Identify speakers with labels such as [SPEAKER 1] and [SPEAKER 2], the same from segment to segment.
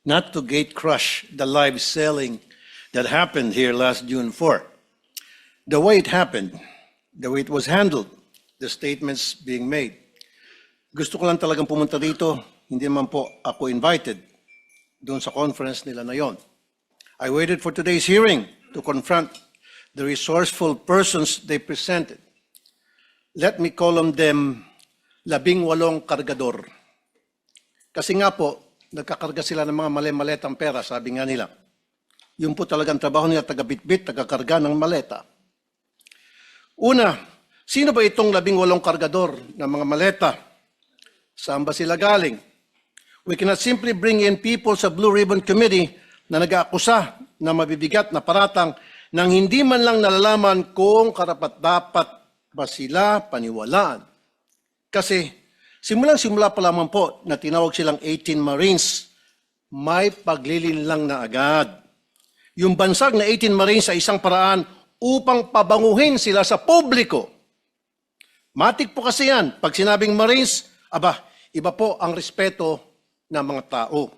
[SPEAKER 1] not to gate crush the live selling that happened here last June 4. The way it happened, the way it was handled, the statements being made. Gusto ko lang talagang pumunta dito, hindi naman po ako invited doon sa conference nila na yon. I waited for today's hearing to confront the resourceful persons they presented. Let me call on them 18 kargador. Kasi nga po, nagkakarga sila ng mga mali-maletang pera, sabi nga nila. Yun po talagang trabaho nila, taga-bitbit, taga-karga ng maleta. Una, sino ba itong 18 kargador ng mga maleta? Saan ba sila galing? We cannot simply bring in people sa Blue Ribbon Committee na nag-aakusa na mabibigat na paratang nang hindi man lang nalalaman kung karapat-dapat ba sila paniwalaan. Kasi simulang-simula pa lamang po na tinawag silang 18 Marines, may paglilinlang na agad. Yung bansag na 18 Marines sa isang paraan upang pabanguhin sila sa publiko. Matik po kasi yan. Pag sinabing Marines, iba po ang respeto ng mga tao.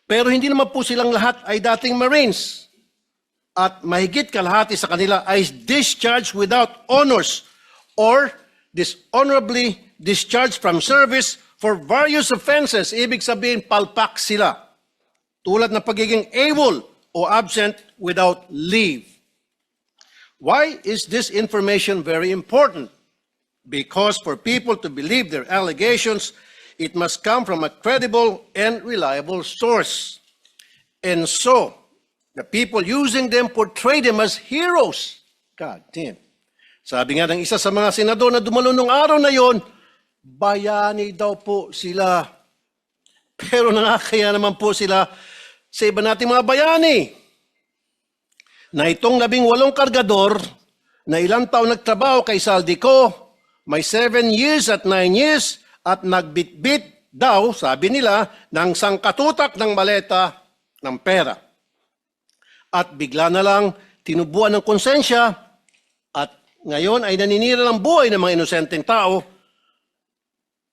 [SPEAKER 1] Pero hindi naman po silang lahat ay dating Marines. At mahigit kalahati sa kanila ay discharged without honors or dishonorably discharged from service for various offenses. Ibig sabihin, palpak sila. Tulad ng pagiging AWOL o absent without leave. Why is this information very important? Because for people to believe their allegations, it must come from a credible and reliable source. And so, the people using them portray them as heroes. God damn. Sabi nga ng isa sa mga senador na dumalo nung araw na yon, bayani daw po sila. Pero nakakaya naman po sila sa iba nating mga bayani. Na itong 18 kargador na ilang taon nagtrabaho kay Saldico, may 7 years at 9 years at nagbitbit daw, sabi nila, ng sangkatutak ng maleta ng pera. At bigla na lang tinubuan ng konsensya at ngayon ay naninira ng buhay ng mga inosenteng tao,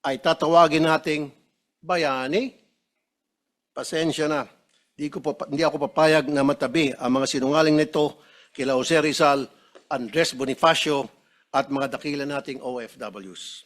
[SPEAKER 1] ay tatawagin nating bayani. Pasensya na. Hindi ako papayag na matabi ang mga sinungaling nito kila Jose Rizal, Andres Bonifacio at mga dakila nating OFWs.